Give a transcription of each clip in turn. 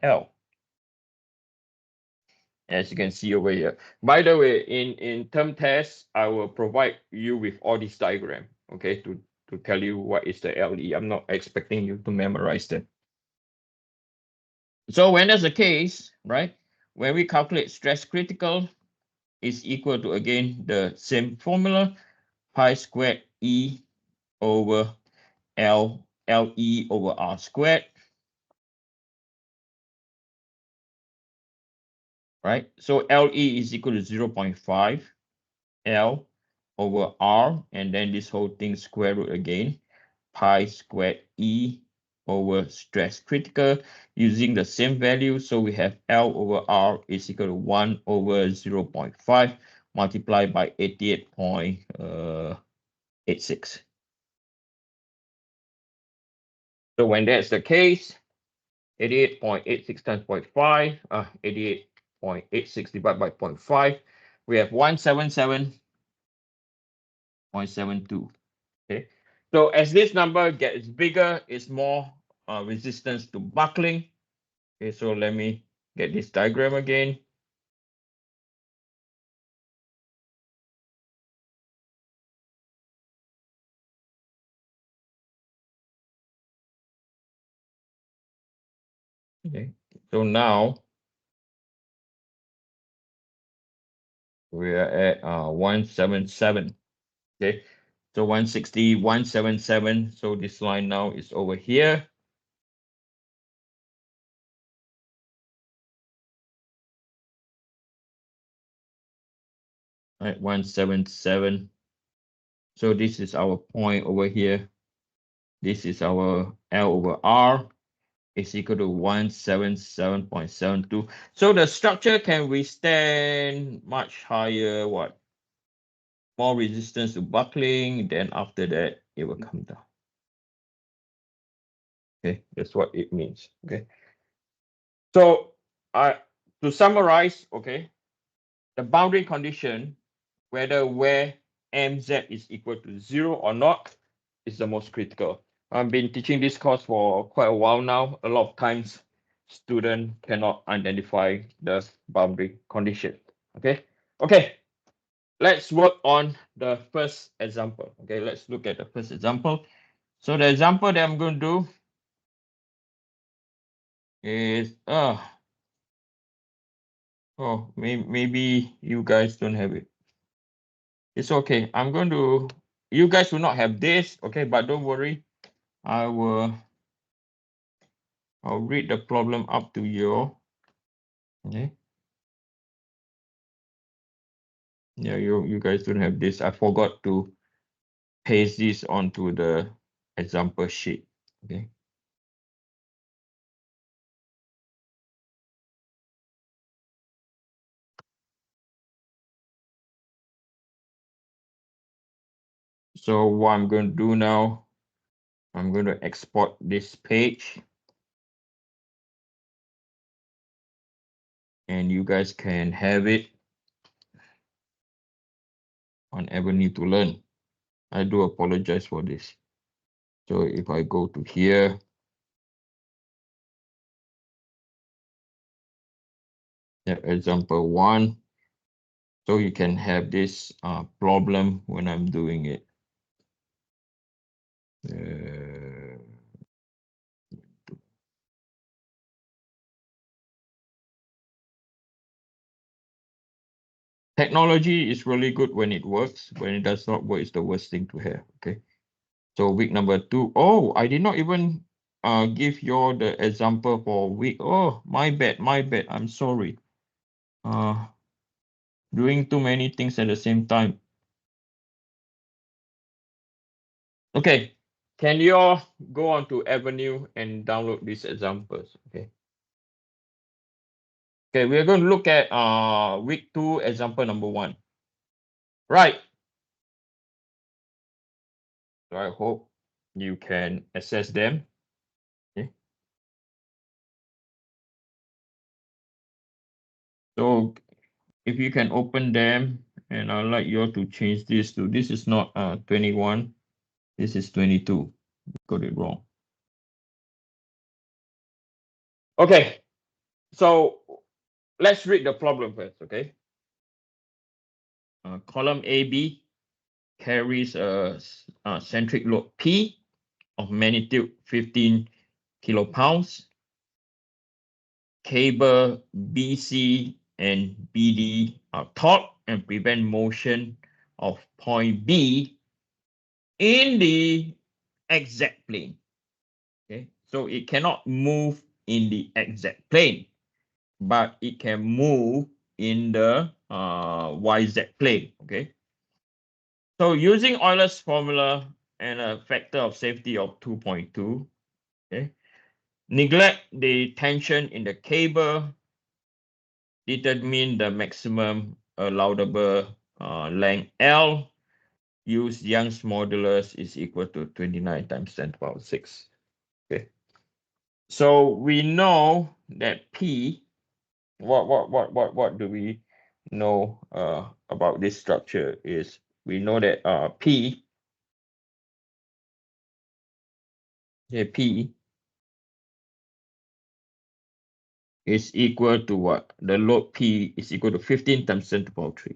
L. As you can see over here. By the way, in term test, I will provide you with all this diagram, okay, to tell you what is the LE. I'm not expecting you to memorize that. So when that's the case, right, when we calculate stress critical is equal to, again, the same formula, pi squared E over LE over R squared. Right? So LE is equal to 0.5 L over R, and then this whole thing square root again, pi squared E over stress critical using the same value. So we have L over R is equal to 1 over 0.5 multiplied by 88.86. So when that's the case, 88.86 times 0.5, 88.86 divided by 0.5, we have 177.72. Okay, so as this number gets bigger, it's more resistance to buckling. Okay, so let me get this diagram again. Okay, so now we are at 177. Okay, so 160, 177. So this line now is over here. Right, 177. So this is our point over here. This is our L over R is equal to 177.72. So the structure can withstand much higher, what? More resistance to buckling. Then after that, it will come down. Okay, that's what it means. Okay. So to summarize, okay, the boundary condition, whether where mz is equal to 0 or not, is the most critical. I've been teaching this course for quite a while now. A lot of times, students cannot identify the boundary condition. Okay. Okay. Let's work on the first example. Okay. Let's look at the first example. So the example that I'm going to do is maybe you guys don't have it. It's okay. You guys will not have this, okay, but don't worry. I'll read the problem up to you. Okay. Yeah, you guys don't have this. I forgot to paste this onto the example sheet. Okay. So what I'm going to do now, I'm going to export this page. And you guys can have it on Avenue to Learn. I do apologize for this. So if I go to here, example 1, so you can have this problem when I'm doing it. Technology is really good when it works. When it does not work, it's the worst thing to have. Okay. So week number 2. Oh, I did not even give you the example for week. Oh, my bad. I'm sorry. Doing too many things at the same time. Okay. Can you all go on to Avenue and download these examples? Okay. Okay, we're going to look at week 2, example number 1. Right. So I hope you can access them. Okay. So if you can open them, and I'd like you all to change this to, this is not 21, this is 22. Got it wrong. Okay. So let's read the problem first, okay? Column AB carries a centric load P of magnitude 15 kilopounds. Cable BC and BD are taut and prevent motion of point B in the exact plane. Okay, so it cannot move in the exact plane, but it can move in the YZ plane. Okay, so using Euler's formula and a factor of safety of 2.2, okay, neglect the tension in the cable, determine the maximum allowable length L, use Young's modulus is equal to 29 times 10 to the power 6. Okay. So we know that P, what do we know about this structure is we know that P, okay, P is equal to what? The load P is equal to 15 times 10 to the power 3.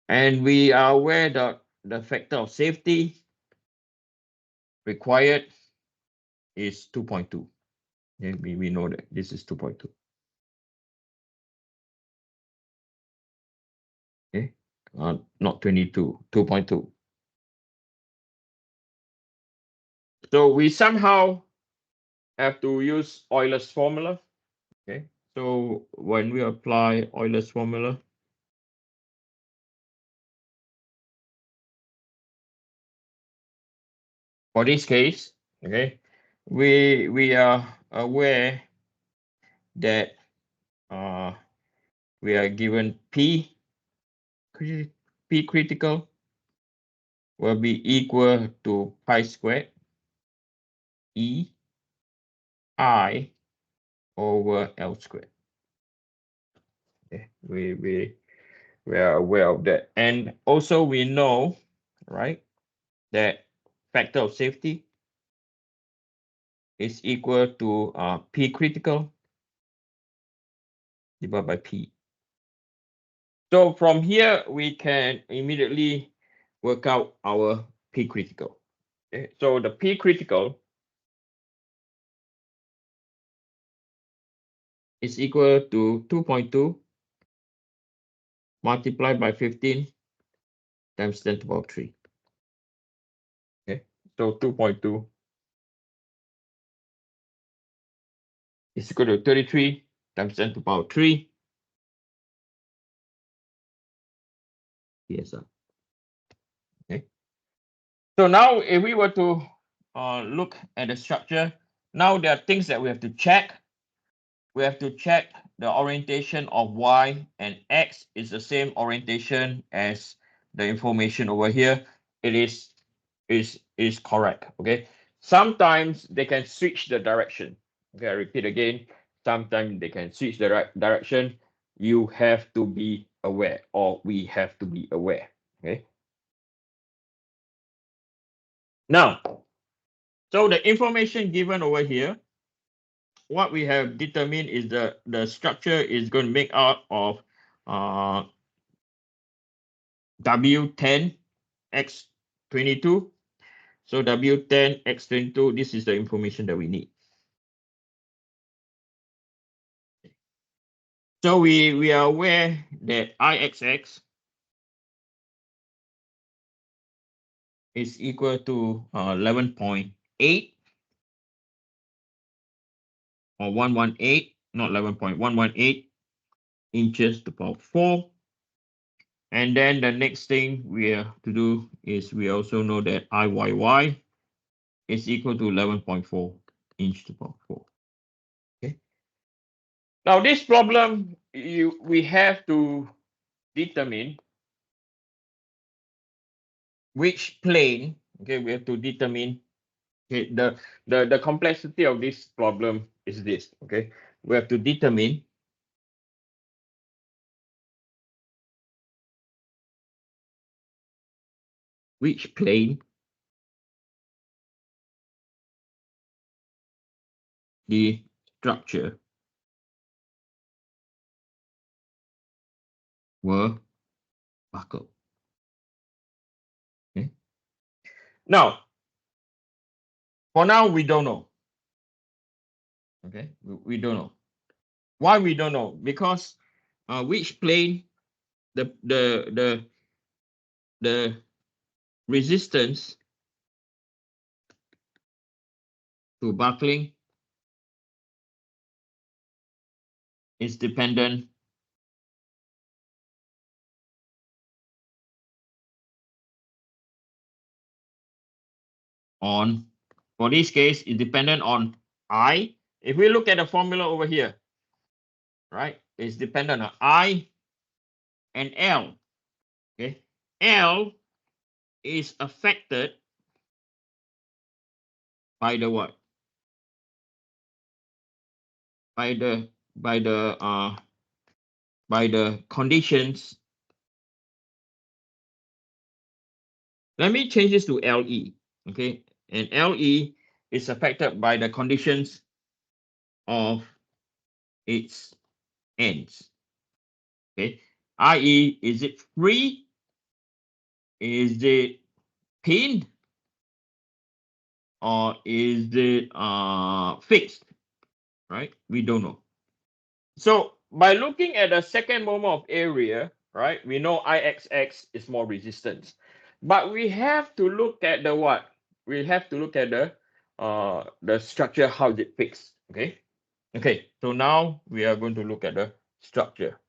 And we are aware that the factor of safety required is 2.2. Okay, we know that this is 2.2. Okay, not 22, 2.2. So we somehow have to use Euler's formula. Okay, so when we apply Euler's formula, for this case, okay, we are aware that we are given P critical will be equal to pi squared E I over L squared. Okay, we are aware of that, and also we know, right, that factor of safety is equal to P critical divided by P. So from here, we can immediately work out our P critical. Okay, so the P critical is equal to 2.2 multiplied by 15 times 10 to the power 3. Okay, so 2.2 is equal to 33 times 10 to the power 3 PSI. Okay, so now if we were to look at the structure, now there are things that we have to check. We have to check the orientation of Y and X is the same orientation as the information over here. It is correct. Okay. Sometimes they can switch the direction. Okay, I repeat again. Sometimes they can switch the direction. You have to be aware, or we have to be aware. Okay. Now, so the information given over here, what we have determined is the structure is going to make out of W10 X22. So W10 X22, this is the information that we need. So we are aware that IXX is equal to 11.8 or 118, not 11.118 inches to the power 4. And then the next thing we have to do is we also know that IYY is equal to 11.4 inch to the power 4. Okay. Now this problem, we have to determine which plane. Okay, we have to determine. Okay, the complexity of this problem is this. Okay, we have to determine which plane the structure were buckled. Okay. Now, for now, we don't know. Okay, we don't know. Why we don't know? Because which plane the resistance to buckling is dependent on, for this case, is dependent on I. If we look at the formula over here, right, it's dependent on I and L. Okay, L is affected by the what? By the conditions. Let me change this to LE. Okay, and LE is affected by the conditions of its ends. Okay, i.e., is it free? Is it pinned? Or is it fixed? Right? We don't know. So by looking at the second moment of area, right, we know IXX is more resistance. But we have to look at the what? We have to look at the structure, how is it fixed? Okay. Okay, so now we are going to look at the structure.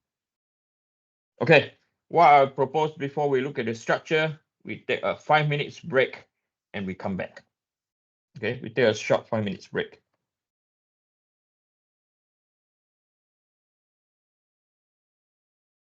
Okay, what I propose before we look at the structure, we take a 5 minutes break and we come back. Okay, we take a short 5 minutes break.